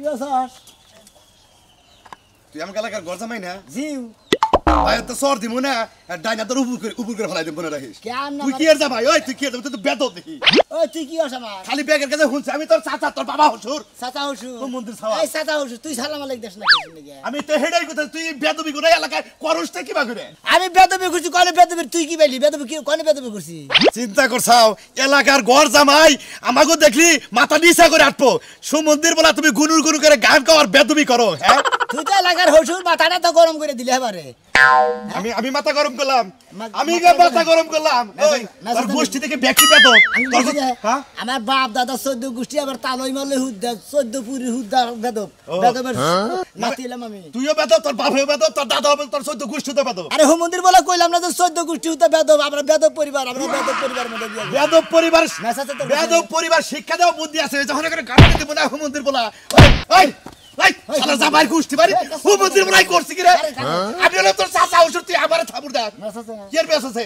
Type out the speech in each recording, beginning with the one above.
আছস তুই আমাকে এলাকার ঘর জামাই না জিউ ভাই তো সর দিমু না ডাইনা তোর উপর করে ফেলাই দেব মনে রাখিস কেন তুই কি এর যা ভাই ওই তুই কি এর তুই তো বেদব দেখি ওই তুই কি আছ আমার খালি ব্যাগের কাছে হুনছ আমি তোর চাচা তোর বাবা হুজুর চাচা হুজুর তো মন্দির ছাওয়া এই চাচা হুজুর তুই সালাম আলাইকুম দেশ না কিছু নাকি আমি তো হেডাই কথা তুই বেদবি করে এলাকায় করস তে কিবা করে আমি বেদবি করছি কোন বেদবি তুই কি বলি বেদবি কি কোন বেদবি করছি চিন্তা করছাও এলাকার ঘর জামাই আমাকে দেখলি মাথা নিচা করে আটপো সুমন্দির বলা তুমি গুনুর গুনু করে গান গাওয়ার বেদবি করো হ্যাঁ তুই তো এলাকার হুজুর মাথাটা তো গরম করে দিলে এবারে আমি আমি মাথা গরম করলাম আমি মাথা গরম করলাম ওই তোর গোষ্ঠী থেকে ব্যক্তি বেদ হ্যাঁ আমার বাপ দাদা 14 গোষ্ঠী আবার তালই মারলে হুদ্দা 14 পুরি হুদ্দা বেদব বেদবের নাতিলাম আমি তুইও বেদ তোর বাপও বেদ তোর দাদা হবে তোর 14 গোষ্ঠী তো বেদ আরে হুমন্দির বলা কইলাম না যে 14 গোষ্ঠী হুদ্দা বেদব আমরা বেদব পরিবার মধ্যে দিয়া বেদব পরিবার বেদব পরিবার শিক্ষা দেওয়া বুদ্ধি আছে যখন করে গাড়ি দিব না হুমন্দির বলা ওই ওই শালা জামাই গোষ্ঠী বাড়ি হুমন্দির বলাই করছি কি রে আমি হলো তোর চাচা হুজুর তুই আমারে থাপুর দে কি এর বেস আছে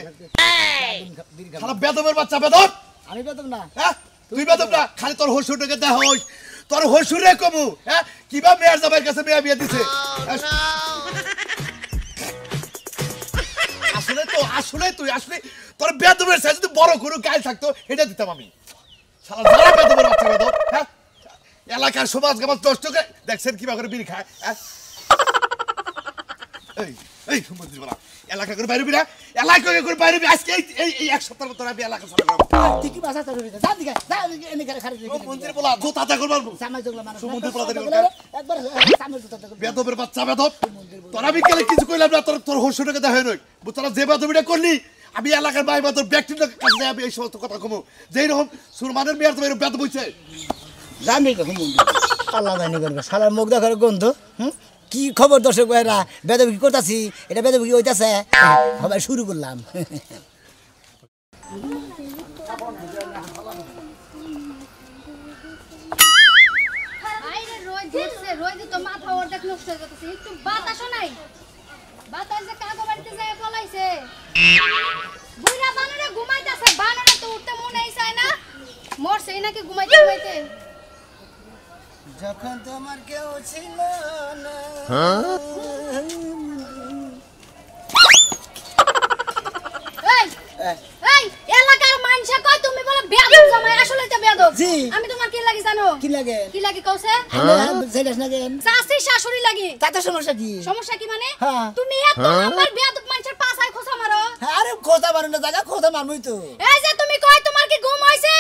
শালা বেদবের বাচ্চা বেদব আমি বেদব না হ্যাঁ তুই বেদব না খালি তোর হুজুরটাকে দেখ হইস তোর হুজুরে কমু হ্যাঁ কিবা মেয়ের জামাইয়ের কাছে মেয়ে বিয়ে দিছে আসলে তোর বেদবের সাথে যদি বড় কোনো গাল থাকতো এটা দিতাম আমি শালা যারা বেদবের বাচ্চা বেদব হ্যাঁ এলাকার সমাজ গামাজ নষ্ট করে দেখছেন কিবা করে বিড়ি খায় এই এই মন্দির বলা এলাকা করে বাইরে বিরা এলাকা করে বাইরে আজকে এই এক সপ্তাহের মতো আমি এলাকা সারা তুই কি ভাষা তোর যা দিকে যা এনে করে খালি মন্দির বলা জোতা করে মারবো সামাজ জগলা মানুষ মন্দির বলা দেরি একবার সামাজ জোতা করে বেদবের বাচ্চা বেদব তোরা বিকেলে কিছু কইলাম না তোর হুজুরটাকে দেখা নই তোরা যে বেদবিটা করলি আমি এলাকার ভাই বা তোর ব্যক্তিগত কাছে আমি এই সমস্ত কথা কমু যেই রকম সুরমানের মেয়ের তো বেদ বইছে জানি তো হুমন্দির আল্লাহ জানি করবে শালার মুখ দেখার গন্ধ কি খবর দর্শক ভাইরা বেদব কি করতেছি এটা বেদব কি হইতাছে সবাই শুরু করলাম রোজ তো মাথা অর্ধেক নষ্ট হয়ে যাচ্ছে একটু বাতাসও নাই বাতাস যে কাগো বাড়িতে যায় পলাইছে বুইরা বানরে ঘুমাইতেছে বানরে তো উঠতে মনেই চায় না মরছে নাকি ঘুমাইতে যখন তোমার কেউ ছিল না এই এই এলাকার মানুষ কয় তুমি বলে বেয়াদব জামাই আসলে তো বেয়াদব আমি তোমার কি লাগি জানো কি লাগে কওছে সেটাস না কেন শাশুড়ি শাশুড়ি লাগি তাতে সমস্যা কি মানে হ্যাঁ তুমি এত আমার বেয়াদব মানুষের পাছায় খোসা মারো আরে খোসা মারো না জায়গা খোসা মারবই তো এই যে তুমি কয় তোমার কি ঘুম হইছে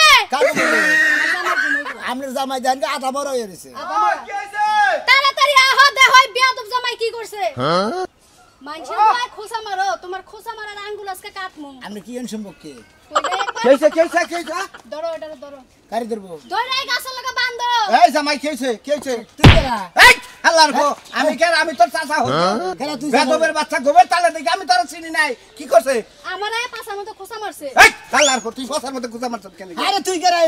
আমরা জামাই জানকে আধা বড় হয়ে গেছে কি হইছে তাড়াতাড়ি আহ দেখ হয় বেয়াদব জামাই কি করছে মানুষের কয় খোসা মারো তোমার খোসা মারার আঙ্গুল আজকে কাটমু আমরা কি সম্পর্কে কেইছে ধরো এটা ধরো কারি ধরবো ধরে এই গাছের লাগা বাঁধো এই জামাই কেইছে তুই কেরা এই আল্লাহর গো আমি তোর চাচা হই কেরা তুই বেদবের বাচ্চা গোবের তালে দেখি আমি তোর চিনি নাই কি করছে আমারে পাছার মতো খোসা মারছে এই আল্লাহর গো তুই ফসার মধ্যে গুজা মারছ কেন আরে তুই কেরা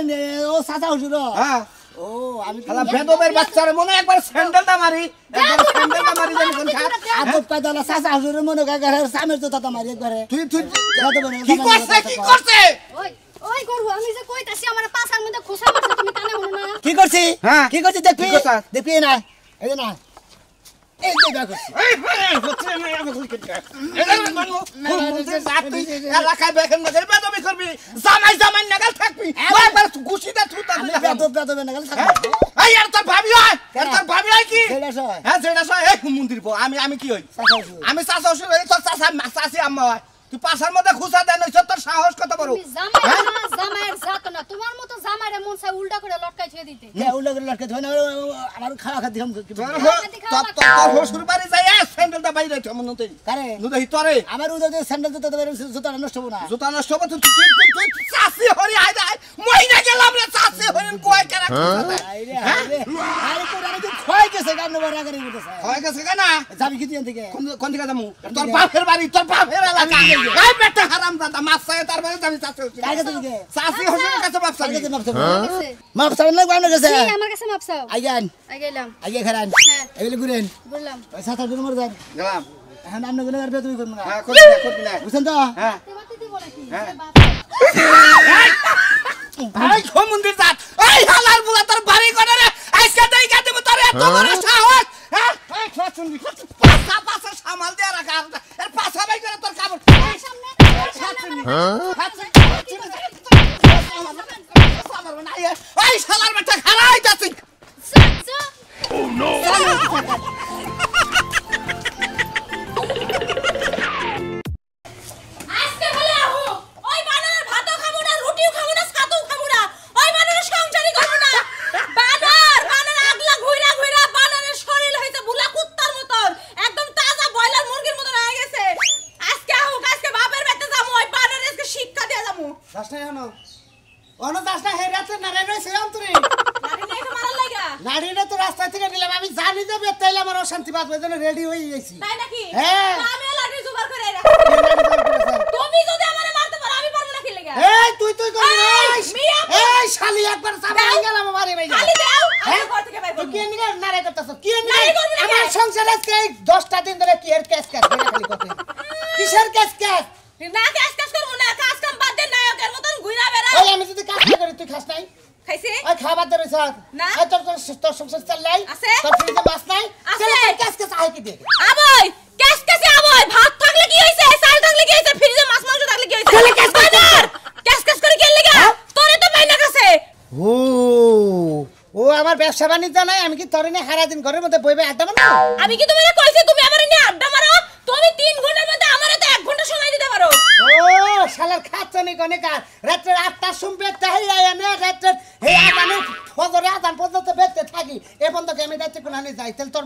ও সাদা হুজুর হ্যাঁ ও আমি শালা বেদবের বাচ্চার মনে একবার স্যান্ডেলটা মারি জানি কোন খা আদব কাদালা সাদা হুজুরের মনে গাগার সামের তো তাতা মারি একবারে তুই কি করছে ওই ওই গরু আমি যে কইতাছি আমারে পাছার মধ্যে খোসা মারছে তুমি কানে শুনো না কি করছি হ্যাঁ কি করছি দেখবি কি করছিস? দেখবি না এই যে না এই যে দেখো এই হচ্ছে না আমি কই করতে তুই এলাকায় বেখন নগর বেদবি করবি জামাই নাগাল থাকবি একবার গুছিটা থুতা আমি বেদব না গেল এই আর তোর ভাবি হয় কি সেটা সয় হ্যাঁ সেটা সয় এই মন্দির পো আমি কি হই সাদা হুজুর আমি চাচা শ্বশুর হই তোর চাচি আম্মা হয় তুই পাছার মধ্যে খুসা দেন হইছ তোর সাহস কত বড় তুমি জামাইয়ের জাত না তোমার মতো জামাইরে মন চাই উল্টা করে লটকাই ছেড়ে দিতে কে উল্টা করে লটকে ধরে আমার খাওয়া খাতি হম তোর শ্বশুর বাড়ি যাই স্যান্ডেলটা বাইরে রাখ মন নতে কারে নুদাহি তোরে আমার উদয় স্যান্ডেল জুতা নষ্ট হবো না জুতা নষ্ট হবে তুই চাচি হরি আই মইনা গেলাম রে চাচি হরি কয় কেন আরে আরে তোর আরে খয় গেছে গান বড় আগে গেছে হয় গেছে কেন যাবি কি দিন থেকে কোন দিকে যামু তোর বাপের বাড়ি তোর বাপের এলাকা এই বেটা হারামজাদা মাছ চাই তার বাড়ি যাবি চাচি কাকে দিকে চাচি হরির কাছে বাপ চাবি কাকে মাপ চাই না গান গেছে জি আমার কাছে মাপ চাও আইগান গেলাম আইগে খারান হ্যাঁ এবেলে ঘুরেন বললাম ওই সাথে ঘুরে মর যান গেলাম এখন আপনি গুলো আর বেতবি করব না হ্যাঁ করবি না বুঝছেন তো হ্যাঁ তোমাকে দিব নাকি হ্যাঁ। বাপ ভাই মন্দির যাত এই হালার বুলা তোর বাড়ি করে রে আজকে দেই গাতে তোর এত এই শালার বেটা খারাই যাচ্ছে আজকে বলে আহো ওই বানরের ভাতও খাবো না রুটিও খাবো না ছাতুও খাবো না ওই বানরের সংসারই করবো না বানর আগলা ঘুইরা ঘুইরা বানরের শরীর হইছে বুলা কুত্তার মতন একদম তাজা বয়লার মুরগির মতন হয়ে গেছে আজকে আহো আজকে বাপের বাড়িতে যাবো ওই বানরের আজকে শিক্ষা দিয়ে যাবো দাসনা জানো অন দাসনা হেরাতে না রে সেরাম তুই লাঠি নিয়ে এসে মারার লাগা নাড়িটা তো রাস্তা থেকে নিলাম আমি জানি যে বেতাইলে আমার অশান্তি বাঁচবে জন্য রেডি হয়ে গেছি তাই নাকি হ্যাঁ। তো আমিও লাঠি জোগাড় করে রাখি তুমি যদি আমারে মারতে পারো আমি পারবো না কি লাগা এই তুই তুই কর এই, মিয়া, এই শালি একবার চাপা দাও। গেলাম আমারে ভাই খালি দাও আমি হ্যাঁ? ঘর থেকে বাইর তুই করব কি নিগে নারে করতেছ কি নারে নিগে করবি না আমার কে? সংসারে আজকে এই 10টা দিন ধরে কি এর কেস কেস এটা খালি কথা কিসের কেস কেস না কাজ কাজ করবো না কাজ কাম বাদ দে নায়কের মতন ঘুরা বেড়া ওই আমি যদি কাজ না করি তুই খাস নাই খাইছে ওই খাবার ধরে স্যার না। এই তোর সংসার চাল নাই আছে। তোর ফ্রিজে মাছ নাই আছে। চলে তোর কেস কেস আই কি দে আবই ক্যাশ ক্যাশে আবই ভাত থাকলে কি হইছে চাল থাকলে কি হইছে ফ্রিজে মাছ মাংস থাকলে কি হইছে তাহলে ক্যাশ ক্যাশ বাজার ক্যাশ ক্যাশ করে কেন লাগা হ্যাঁ? তোরে তো বাইনা কাছে ও ও আমার ব্যবসা বাণিজ্য নাই আমি কি তোর নিয়ে সারা দিন ঘরের মধ্যে বইবে আড্ডা মারবো আমি কি তোমারে কইছি তুমি আমারে নিয়ে আড্ডা মারো তুমি 3 ঘন্টার মধ্যে আমারে তো 1 ঘন্টা সময় দিতে পারো ও শালার খাচ্ছনি কোনে কার রাত্রে 8টা শুনবে তাই আইনে রাত্রে হে আদানে ফজরে আদান পর্যন্ত বেঁচে থাকি এ বন্ধকে আমি রাত্রে কোন আনি যাই তাহলে তোর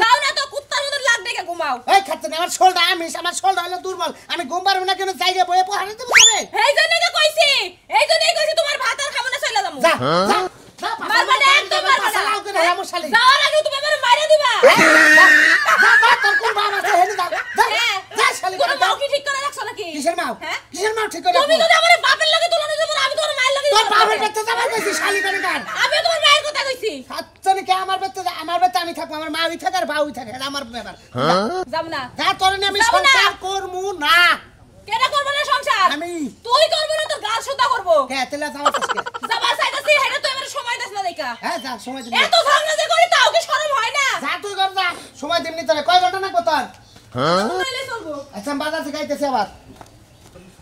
যাও না তো কুত্তার মতো লাগ দেখে ঘুমাও এই খাচ্ছনি আমার শোলটা আমার শোলটা হলো দুর্বল আমি ঘুম পারবো না কেন জায়গা বয়ে পড়াতে দেবো না এই জন্য তো কইছি এই জন্যই কইছি তোমার ভাত আর খাবো না চলে যাবো যা যা মারবা না একদম মারবা না সালাও করে আমার শালি যাওয়ার আগে তুমি আমারে মাইরা দিবা যা তোর কোন বাবা আছে হেনি যা যা শালি কোনো মাও কি ঠিক করে রাখছো নাকি কিসের মাও হ্যাঁ? কিসের মাও ঠিক করে তুমি যদি আমারে বাপের লাগে তুলনা দিতে পারো আমি তোমার মায়ের লাগে তোর বাবার বেতে যাবার কইছি শালি করে কার আমি তোমার মায়ের কথা কইছি খাচ্ছনি কে আমার বেতে আমি থাকবো আমার মা ওই থাকে আর বাউই থাকে এটা আমার ব্যাপার যাব না যা তোর নিয়ে আমি যাবো না। সংসার করমু না কেডা করবে না সংসার আমি তুই করবে না তো গাল সুতা করবো কে তেলা যাওয়ার কাছে যাবার চাইতাছি হেডা তুই আমারে সময় দাস না দেখা হ্যাঁ যা সময় দিবি এত ঝগড়া যে করি তাও কি শরম হয় না যা তুই কর যা সময় দিবনি তোরে কয় ঘন্টা লাগবে তোর শুনাইলে চলবো আচ্ছা আমি বাজার থেকে আইতেছি আবার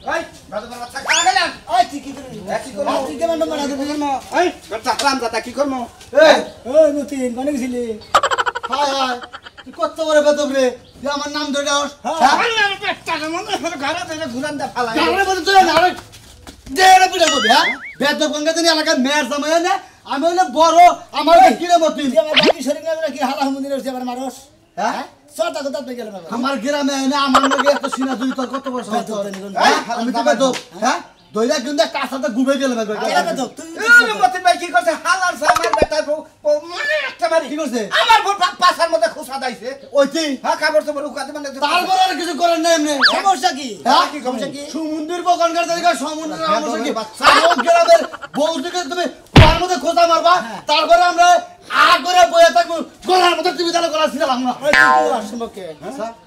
এই বাদর বাচ্চা খাওয়া গেলাম ওই তুই কি করবি কি করবো? তুই কেমন নম্বর আছে তুই করবো এই বাচ্চা হারাম দাদা কি করবো এই ওই মতিন কোনে গেছিলি হায় হায় তুই কত বড় বেদব রে তুই আমার নাম ধরে যাস আমার পেটটা মনে হলো ঘরে ধরে ঘুরান দা ফালাই গাড়ি বলে তুই না রে দে রে পিড়ে বলবি হ্যাঁ বেদব গঙ্গা দিন এলাকার মেয়ের জামাই না আমি হইলে বড় আমার কি রে মতিন তুই আমার বাকি শরীর না কি হালা হুমুদিন হচ্ছে আমার মানুষ হ্যাঁ সরটা কথা তুই গেল না আমার গ্রামে এনে আমার লগে এত সিনা দুই তোর কত বড় সাহস তোর? হ্যাঁ? আমি তো বেদব হ্যাঁ দইরা কিন্তু কাঁচাতে গুবে গেল তুই এই মতিন ভাই কি করছে হালার সা আমার বেটার মানে একটা মারি কি করছে আমার বউ পাছার মধ্যে খুসা দাইছে ওইটি হ্যাঁ খাবার তো বড় উকাতে মানে তারপর আর কিছু করেন না এমনি সমস্যা কি হ্যাঁ? কি সমস্যা কি? সমুদ্রের বকনকার জায়গা সমুদ্রের সমস্যা কি বাচ্চা। আমার গ্রামের বউদিকে তুমি তার মধ্যে খোঁজা মারবা তারপরে আমরা করে বয়ে থাকবো গলার মধ্যে তুমি তাহলে গলা ছিলাম না ওই তুই কি আর সম্পর্কে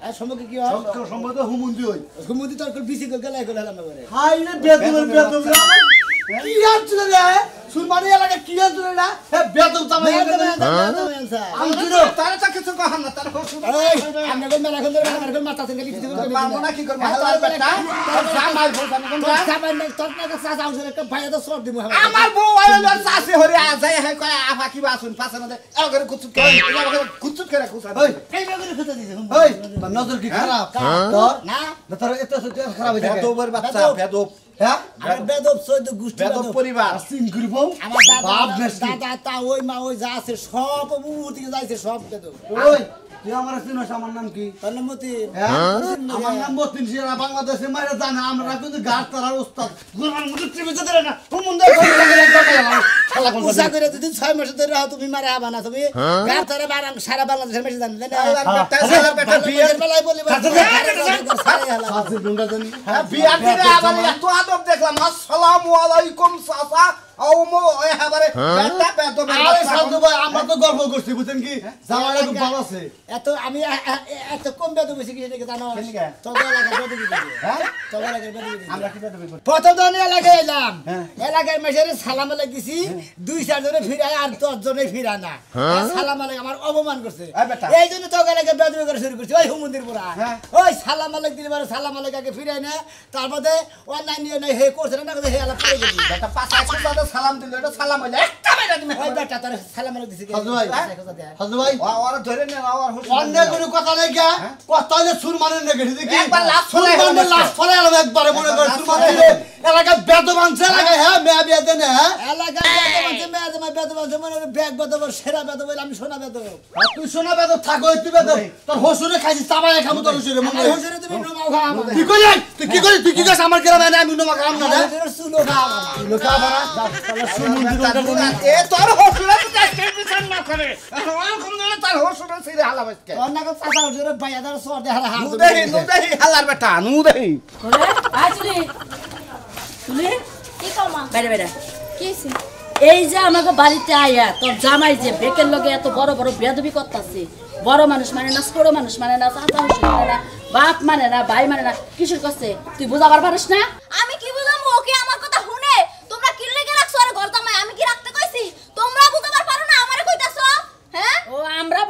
আর সম্পর্কে কি হয় সম্ভবত হুমুন্দি হই হুমুদি তোর বিসি গেলে গেল না করে হাই রে বেদমের বেদম রে আমার কি আনছিল রে সুরমানি এলাকা কি আনছিল না হে বেদম জামাই আমি জিরো তারে তো কিছু কহাম না তার খুব আমরা কোন মেলা কোন মেলা কোন মাথা থেকে লিখতে পারবো না কি করবো হালার বেটা জামাই বউ আমি কোন আমার বউ আইলো চাষি হরি আ যায় হে কয় আফা কি বাসুন পাছে না এর করে কুচুত করে কুচুত করে খুসা ওই ওই তোর নজর কি খারাপ তোর না না তোর এত খারাপ হয়ে থাকে বেদবের বাচ্চা বেদব হ্যাঁ আমার বেদব সৈদ গোষ্ঠী বেদব পরিবার সিং করবো আমার বাপ দাদা নেছি দাদা তা ওই মা ওই যা আছে সব মুহূর্তে যাইছে সব বেদব ওই তুই আমার চিনস আমার নাম কি তোর নাম মতিন হ্যাঁ আমার নাম বতিন সিরা বাংলাদেশে মাইরা জানে আমরা কিন্তু গাছ তারার উস্তাদ গুরমান মুদুর টিভি যেতে না হুমুন্দা খেলা কোন উষা করে যদি 6 মাস ধরে রাও তুমি মারা হবা না তুমি গার ধরে বারাং সারা বাংলাদেশের মেশে জানেন না হালার বেটা হালার বেটা বিয়ের বেলায় বলি আছে ডুঙ্গা জানি বিয়ার দিনে আবার এত আদব দেখলাম আসসালামু আলাইকুম চাচা ও মো ওই হাবারে বেটা বেদব আরে সাধু ভাই আমরা তো গল্প করছি বুঝছেন কি জামাইটা খুব ভালো আছে এত আমি এত কম বেদব বেশি কিছু দেখে জানো কেনিকা? তোর এলাকায় বেদব দিবে হ্যাঁ তোর এলাকায় বেদব দিবে আমরা কি বেদব করি প্রথম দিন এলাকায় এলাম হ্যাঁ। এলাকায় মেশারে সালাম আলাইক দিছি 2-4 জনে ফিরায় আর 10 জনে ফিরা না সালাম আলাইক আমার অপমান করছে এই বেটা। এই জন্য তোর এলাকায় বেদব করে শুরু করছি ওই হুমন্দির পুরা হ্যাঁ। ওই সালাম আলাইক দিলে মানে সালাম আলাইক আগে ফিরায় না তারপরে অন্যান্য নাই হে করছে না হে আলাপ করে দিবি বেটা পাঁচা খুদাতে সালাম দিল এটা সালাম হইলে একটা বেটা তুমি ওই বেটা তোর সালাম আলাইক দিছি সাধু ভাই সাধু ভাই ওরা ধরে নেন আর অন্য কোনো কথা নাই গা কথা হইলে সুর মানে না গেছি দেখি একবার লাশ সুর ফলাই মানে লাশ ফলাই আলো একবারে মনে করে সুর মানে এলাকা বেদব আনছে এলাকা হ্যাঁ মেয়া বিয়া দেন হ্যাঁ এলাকায় বেদব আছে মেয়ে বেদব আছে মনে ব্যাগ বেদব সেরা বেদব আমি সোনা বেদব আর তুই শোনা বেদব থাকো তুই বেদব তোর হসুরে খাইছিস চাবাই খামু তোর হসুরে মনে হয়। হুজুরে তুমি নোমাও খাও আমার কি করি তুই কি করি তুই কি করিস আমার গ্রামে না আমি নোমা খাম না রে হুজুরে সুলো খাও আমার লোকা বানা তাহলে সুমন্দির এ তোর হসুরা তো দেখতে পিছন না করে আমার কোন দিন তার হসুরা ছিড়ে হালা বাজকে অন্য কেউ চাচা হুজুরে ভাইয়া দাঁড়া সর দেখার হাত নুদেহি হালার বেটা নুদেহি করে আজলি শুনি কি কমা বাইরে বাইরে কি হইছে? এই যে আমাকে বাড়িতে আয়া তোর জামাই যে বেকের লগে এত বড় বড় বেয়াদবি করতেছে বড় মানুষ মানে না ছোট মানুষ মানে না চাচা শ্বশুর মানে না বাপ মানে না ভাই মানে না কিসের করছে তুই বুঝাবার পারিস না আমি কি বুঝামু ওকে আমার কথা শুনে তোমরা কি লেগে রাখছো আর ঘর জামাই আমি কি রাখতে কইছি তোমরা বুঝাবার পারো না আমারে কইতাছো হ্যাঁ ও আমরা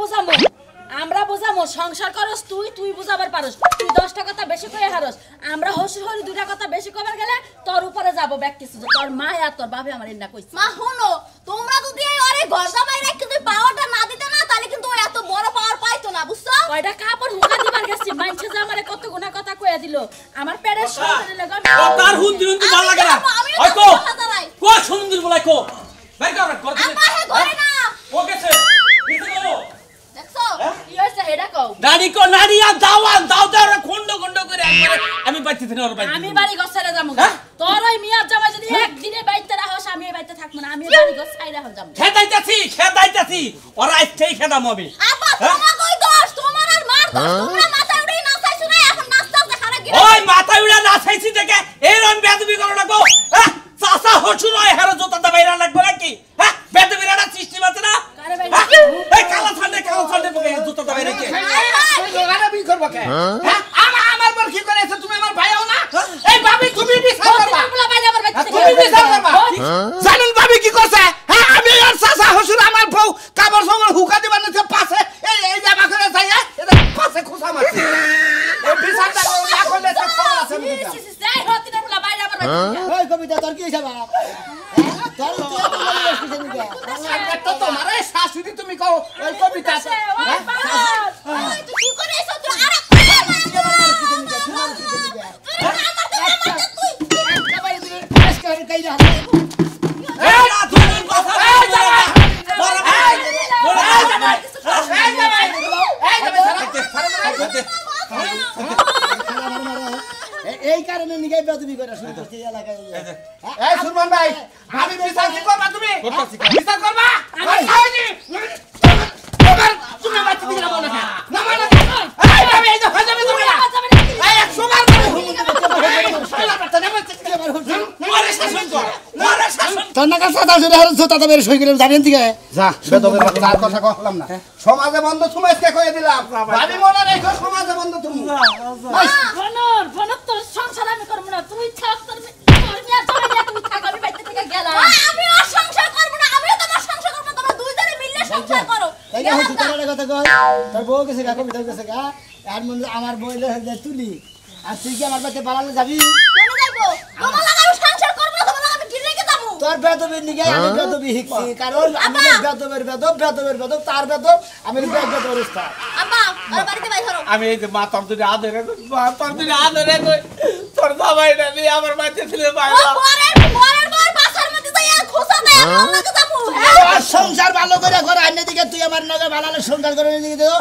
বুঝামো সংসার করস তুই বুঝাবার পারস তুই 10টা কথা বেশি কয়ে হারস আমরা হসুর হরি 2টা কথা বেশি কবার গেলে তোর উপরে যাব ব্যাক কিছু যে তোর মা আর তোর বাবা আমার না কইছে মা শুনো তোমরা যদি এই আরে ঘর জামাই রেখে তুই পাওয়ারটা না দিতে না তাহলে কিন্তু ও এত বড় পাওয়ার পাইতো না বুঝছো কয়টা কাপড় হুকা দিবার গেছি মানছে যে আমারে কত গুণা কথা কইয়া দিল আমার পেটের সন্তানের লাগা ও তার হুন্দি হুন্দি ভালো লাগে না ওই কো কো সমুদ্র বলাই কো ভাই কর কর আপা হে ঘরে না ও গেছে দিতে গো দেখছো কি হইছে হেডা কও দাড়ি কো নাড়িয়া দাওয়ান দাও দাও খন্ড খন্ড করে একবারে আমি বাইতে দিন ওর বাইতে আমি বাড়ি গছারে যামু তোর ওই মিয়ার জামাই যদি একদিনে বাইতে রাখস আমি এই বাইতে থাকব না আমি বাড়ি গছাইরা হল যামু খেদাইতাছি ওরা আইতেই খেদাম আমি আপা তোমার কই দোষ তোমার আর মার দোষ তোমরা মাথা উড়ে না চাইছো না এখন নাস্তা দেখারে গিয়ে ওই মাথা উড়া না চাইছি দেখে এরম বেদবি করো না গো হ্যাঁ চাচা হসুর হয় হারো জোতা বাইরা লাগবে নাকি হ্যাঁ বেদবি রানা সৃষ্টি মাতে না কারে ভাই এই কালা ছান্ডে বকে জোতা বাইরা কি লোগাটা বি করব কে হ্যাঁ আমার বল কি করেছ তুমি আমার ভাই হও না এই ভাবি তুমি বিচার করবা বলা বাইরে আবার বাইতে তুমি বিচার করবা জানেন ভাবি কি করছে হ্যাঁ আমি আর চাচা হসুর আমার বউ কাপড় সময় হুকা দিবার না পাশে এই জামা করে যাই এটা পাশে খুশা মারছে এই বিচারটা না করলে তো খবর আছে যাই হতি না বলা বাইরে আবার বাইতে ওই কবিতা তোর কি হইছে বাপ তোর তুই এত বলি আসছিস নাকি একটা তোমার এই শাশুড়ি তুমি কও ওই কবিতা আছে ওই বাবা ওই তুই কি করেছ তুই আর এই না তুই কথা এই জামাই বড় ভাই এই জামাই এই কারণে নিগে বেদবি করে শুরু করছি এই এলাকায় এই সুরমান ভাই আমি বিচার কি করবা তুমি বিচার করবা আমি খাইনি তুমি বাচ্চা দিকে বলো না না মানে এই আমি এই যে ফাজাবে তুমি না এই এক সুমার করে মারে শাসন কর মারে শাসন তোর নাকা সাদা শুরু হল জোতা বের সই করে জানেন দিকে যা বেদবের বাচ্চা আর কথা কইলাম না সমাজে বন্ধ তুমি আজকে কইয়ে দিলাম ভাবি মনে রেখো সমাজে বন্ধ তুমি ফোনর তোর সংসার আমি করব না তুই থাক তোর মিয়ার জামাই নিয়ে তুই থাক আমি বাইতে থেকে গেলাম আমি আর সংসার করব না আমিও তোমার সংসার করব তোমরা দুইজনে মিলে সংসার করো তাই না হচ্ছে তোর কথা কই তোর বউ গেছে গা কবিতা গেছে গা আর মনে আমার বই লে তুলি আর তুই কি আমার বাড়িতে বাড়ালে যাবি কেন যাইবো তোমার লাগা আমি সংসার করব না তোমার লাগা আমি কি রেখে যাবো তোর বেদবের নিগে আমি বেদবি শিখছি কারণ আমি বেদবের বেদব তার বেদব আমি বেদবের উস্তাদ আব্বা আর বাড়িতে বাই ধরো আমি এই যে মা তোর দুটো আদরে কই তোর জামাইটা নিয়ে আমার বাড়িতে ছিল ও পরের বার বাসার মধ্যে যাইয়া খোসা দেয় আমার লাগা যাবো আর সংসার ভালো করে ঘরে আইনে দিকে তুই আমার নগে ভালো সংসার করে নিয়ে দেও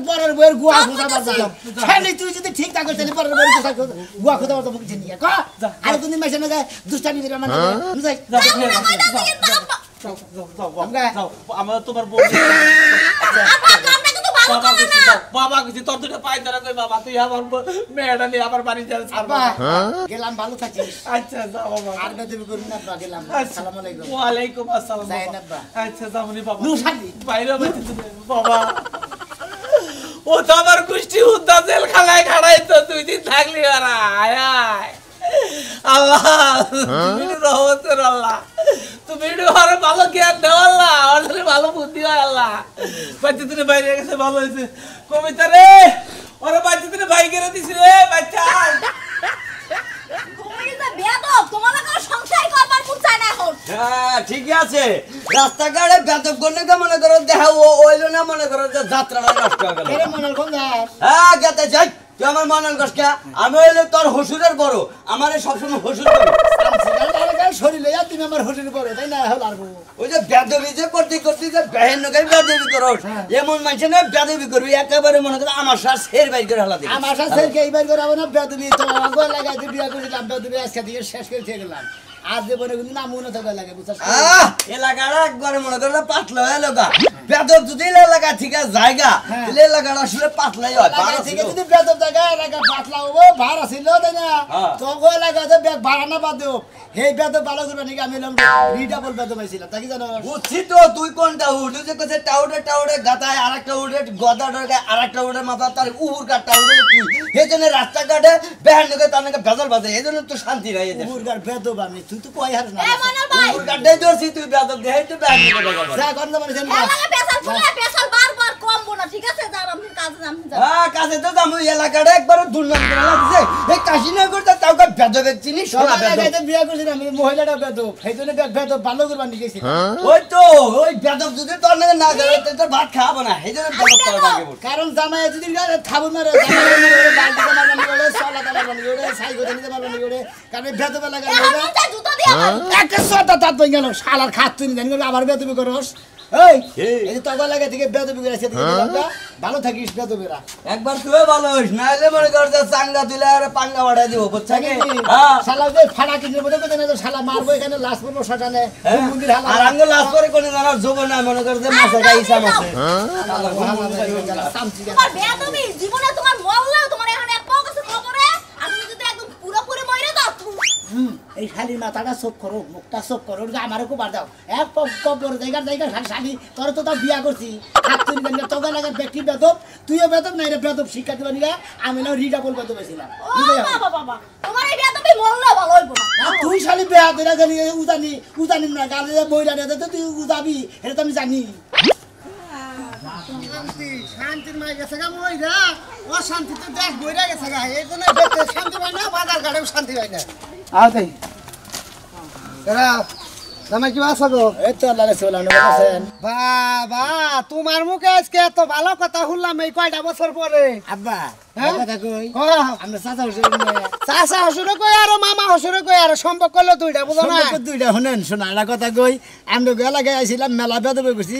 পরের বইয়ের গুয়া খোঁজা বাজা খালি তুই যদি ঠিক থাকো তাহলে পরের বইয়ের গুয়া খোঁজা বাজা মুখ চিনি ক আর কোন দিন মাসে নগে দুষ্টামি করে আমার নগে যাই যাও আমরা তোমার বউ আব্বা কামটা কিন্তু করো কিছু না। দাও, বাবা কিছু তোর দুটো পায়ে ধরে কই বাবা তুই আমার মেয়েটা নিয়ে আমার বাড়ি যা ছাড়বা। গেলাম, ভালো থাকিস। আচ্ছা যাও বাবা। আর বেদবি করুন না, আব্বা, গেলাম। আচ্ছা। আসসালামু আলাইকুম। ওয়ালাইকুম আসসালাম যাইন বাবা। আব্বা। আচ্ছা যামনি বাবা। নুশানি। বাইরে বাইতে তুমি বাবা। ও তো আমার কুষ্টি উদ্দা জেল খানায় খাড়াইতো 2 দিন থাকলি ওরা আয় আয়। আল্লাহ তুমি রহমতের আল্লাহ, তুমি ওরে ভালো জ্ঞান দাও আল্লাহ, ওরে ভালো বুদ্ধি হয় আল্লাহ। বাচ্চা তুমি বাইরে গেছে ভালো হয়েছে। কবিতা রে ওরে বাচ্চা তুমি ভাই করে দিছি রে বাচ্চা। তুমি যে বেয়াদব, তোমার কোনো সংসার করবার মন চায় না এখন। হ্যাঁ ঠিকই আছে, রাস্তাঘাটে বেদব করলে তো মনে করো দেখা ওইলো না, মনে করো যে যাত্রাটা নষ্ট হয়ে গেল। এরে মনাল কোন যায়? হ্যাঁ গেতে যাই, তুই আমার মনাল কষ্ট, আমি হইলে তোর হসুরের বড়, আমার সবসময় হসুর করি। শরীর লইয়া তুমি আমার হোটেলে পড়ো, তাই না? হল আর ওই যে বেদবি যে করতে করতে যে বেহেন নকে বেদবি করো, এমন মানুষ না বেদবি করবি একেবারে মনে করো আমার সাথে সের বাইর করে হেলা দিবি। আমার সাথে এইবার করাবো না, বেদবি তো আগে লাগাইতে বিয়া করেছিলাম, বেদবি আজকে দিয়ে শেষ করে খেয়ে গেলাম। আর যে বলে কিন্তু নাম মনে থাকা লাগে, বুঝছিস? এলাকাটা একবারে মনে করো পাতলা হয়ে এলাকা, বেদব যদি এলাকা ঠিক আছে জায়গা, তাহলে এলাকাটা আসলে পাতলাই হয়। লাগাই থেকে যদি বেদব জায়গা এলাকা পাতলা হবো, ভাড়া ছিল, তাই না? তখন এলাকাতে ব্যাগ ভাড়া না বাদ দেব, সেই বেদব ভালো করবে নাকি? আমি রিডাবল বেদব হয়েছিলাম, তাকে জানো? বুঝছি তো, তুই কোনটা উঠে যে কোথায় টাউডে টাউডে গাতায়, আর একটা উঠে গদা ডরগায়, আর একটা উঠে মাথা তার উহুর কাট টাউডে তুই, এই জন্য রাস্তাঘাটে বেহান নকে তার নাকি বেজাল বাজে, এই জন্য তো শান্তি নাই এদের। মুরগার বেদব আমি, তুই তো কই হারিস না। এ মনাল ভাই, উহুর কাটটাই ধরছি, তুই বেজাল দেখাই তো বেহান নকে বেজাল বাজে। যা কর না মানে জানি এ না। লাগে পেছাল ফুলে পেছাল বারবার কমবো না, ঠিক আছে? যাও আপনি কাজে যান, যাও। হ্যাঁ কাছে তো যাবো, এলাকাটা একবার দুর্নাম করে লাগছে, এই কাশীনগরটা তাও বেদবের চিনি সোনা সবাই বেদব। লাগাইতে বিয়া করছিলাম, আমি মহিলাটা বেদব, সেই জন্য বেদব ভালো করবার নিয়ে গেছি। ওই তো ওই বেদব যদি তোর নাকি না করে তোর ভাত খাবো না, এই জন্য বেদব তোর ভাগে পড়ছে। কারণ জামাই যদি খাবো মারে, বালতিতে মারবানি করে, সলাতে মারবানি করে, সাইকেলে নিতে মারবানি করে, কারণ বেদবে লাগাই এখন যা জুতো দিয়ে মার। একটা সটা তাত বই গেল, শালার খাত তুই জানি করে আবার বেদবি করস। এই এই যে তগা লাগে থেকে বেদবি করে এসে ভালো থাকিস বেদবিরা। একবার তুই ভালো হইস, নাহলে মনে কর যে চাঙ্গা দিলে আর পাঙ্গা বাড়াই দিব, বুঝছ কি? হ্যাঁ শালা যে ফাড়া কিনে মধ্যে কোথায় না শালা মারবো, এখানে লাশ পড়বো শ্মশানে, মন্দির হালা আর আঙ্গ লাভ করে কোনে জানার যোগ না, মনে কর যে মাছে গাই ইসা মাছে। তোমার বেয়াদবি জীবনে তোমার মরলেও তোমার এখন এক পাও কাছে কবরে, আর তুমি যদি একদম পুরোপুরি মরে যাও, এই শালি মাথাটা চোখ করো, মুখটা চোখ করো, আমারও খুব বার দাও এক কবর জায়গার জায়গা শালি তোর তো তাও বিয়া করছি, হাত তুই তগা লাগার ব্যক্তি বেদব, তুইও বেদব না, এটা বেদব শিক্ষা দিবা নিগা, আমি না রিডাবল বেদব হয়েছিলাম। ও বাবা বাবা, তোমার এই বেয়াদবি মরলেও ভালো হইব না। তুই শালি বেয়া দিলা গেলি উদানি না গালে বইরা দে, তুই উদাবি, এটা তো আমি জানি। শান্তির মাই গেছে গা মইরা, অশান্তিতে দেশ বইরা গেছে গা, এই জন্য শান্তি পাই না, বাজার ঘাটেও শান্তি পাই না। আতে জামাই কি আছো গো? এই তো আল্লাহ রাসূল আছেন। বাবা তোমার মুখে আজকে এত ভালো কথা শুনলাম এই কয়টা বছর পরে। আব্বা হ্যাঁ? কথা কই, হ্যাঁ, আমরা চাচা হুজুর চাচা হসুরে কই আর মামা হসুরে কই আর সম্পর্ক করলো দুইটা, বুঝো না? দুইটা শুনেন, শোনা একটা কথা কই, আমরা এলাকায় আইছিলাম, মেলা বেদবে করছি,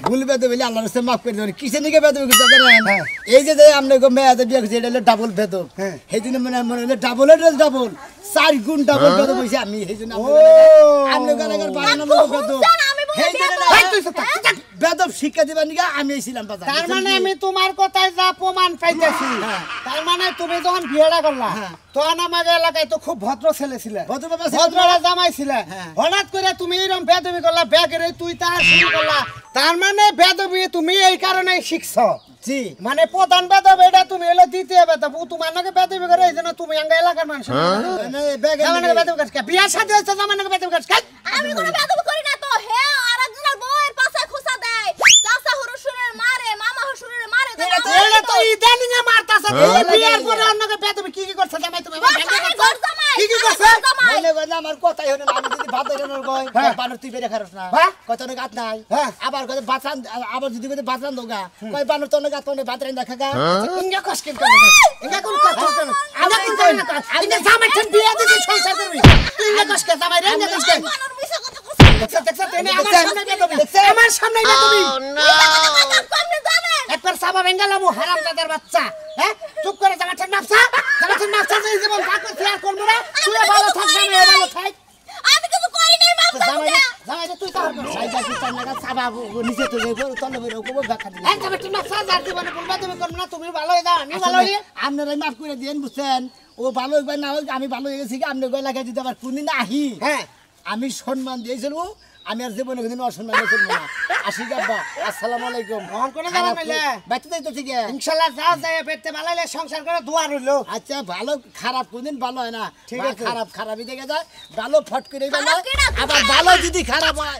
ভুল বেদবে বলে আল্লাহর রাস্তায় মাফ করে দেবেন। কিসের নিকে বেদবে করছি জানেন? এই যে আমরা মেয়াদে বিয়ে করছি, এটা হলো ডাবল বেদব। সেই জন্য মনে হলো ডাবলের ডাবল 4 গুণ ডাবল বেদব হয়েছে আমি, সেই জন্য আমরা এলাকার বাগানের লোক বেদব, সেই জন্য বেদব শিক্ষা দিবার নিকে আমি ছিলাম। তার মানে আমি তোমার কথায় যা প্রমাণ পাইতেছি, তার মানে তুমি যখন বিয়েটা করলা তখন আমাদের এলাকায় তো খুব ভদ্র ছেলে ছিল, ভদ্ররা জামাই ছিল, হঠাৎ করে তুমি এরকম বেদবি করলা, ব্যাগের তুই তাহার শুরু করলা, তার মানে বেদবি তুমি এই কারণে শিখছো। জি মানে প্রধান বেদব এটা তুমি হলো দ্বিতীয় বেদব, তোমার নাকি বেদবি করে এই জন্য তুমি আঙ্গা এলাকার মানুষ বিয়ার সাথে হচ্ছে জামাই নাকি বেদবি করছ। আমি কোনো বেয়াদবি করি না তো, হে আরেকজনের বউয়ের পাশে খুসা দেয়, চাচা হুজুরের মারে, মামা হুজুরের মারে, এটা তো ইদানিং এ মারতাছে, বিয়ার পরে অন্যকে বেদবি কি কি করছে জামাই তুমি? কি কি করছে? মনে করেন আমার কথাই হলো, আমি যদি ভাত দেখানোর কই বানর তুই বেরে খারস না, কত না গাত নাই, আবার কত বাঁচান, আবার যদি কত বাঁচান দোগা কই বানর তোর গাত কোনে ভাত রাইন দেখা গা, ইঙ্গা কষ্ট করে ইঙ্গা কোন কথা করে আমরা কোন কই না, ইঙ্গা জামাই ঠিক বিয়া দিবি সংসার করবি, তুই ইঙ্গা কষ্ট করে জামাই রে, ইঙ্গা কষ্ট করে মানুষ মিছা কথা কইছে। দেখছ তেনে আমার সামনে বেদবি, আমার সামনে বেদবি, আপনি জানেন একবার সাবা বেঙ্গালামু হারামজাদার বাচ্চা, হ্যাঁ চুপ করে জামাইছেন নাফসা, জামাইছেন নাফসা যে জীবন থাকবে শেয়ার করব না, তুই ভালো থাক, জামাই ভালো থাক, আমি কিছু করি নাই, মাফ করে জামাই দাও। জামাই তুই তাহলে সাইজা কি তার নাগাদ চাবা নিচে তো যাইব তলে বেরো কব দেখা দিলে এই তবে তুমি সাজার দিবানে বলবা তুমি করব না তুমি ভালো হই দাও আমি ভালো হই আপনারাই মাফ করে দিয়েন বুঝছেন ও ভালো হইবা না হোক আমি ভালো হয়ে গেছি কি আপনি গয় লাগাই দিতে আবার কোনদিন আহি হ্যাঁ আমি সম্মান দিয়েছিল আমি আর জীবনে কোনদিন অসম্মান করব না আসি যাবা আসসালামু আলাইকুম মন করে যাবা মিলে বাইতে যাইতো ঠিক আছে ইনশাআল্লাহ যা যায় পেটে ভালো সংসার করে দোয়া রইলো আচ্ছা ভালো খারাপ কোনদিন ভালো হয় না ঠিক বা আছে। খারাপ খারাপই দেখে যায় ভালো ফট করে ভালো খারাপ কি না? আবার ভালো যদি খারাপ হয়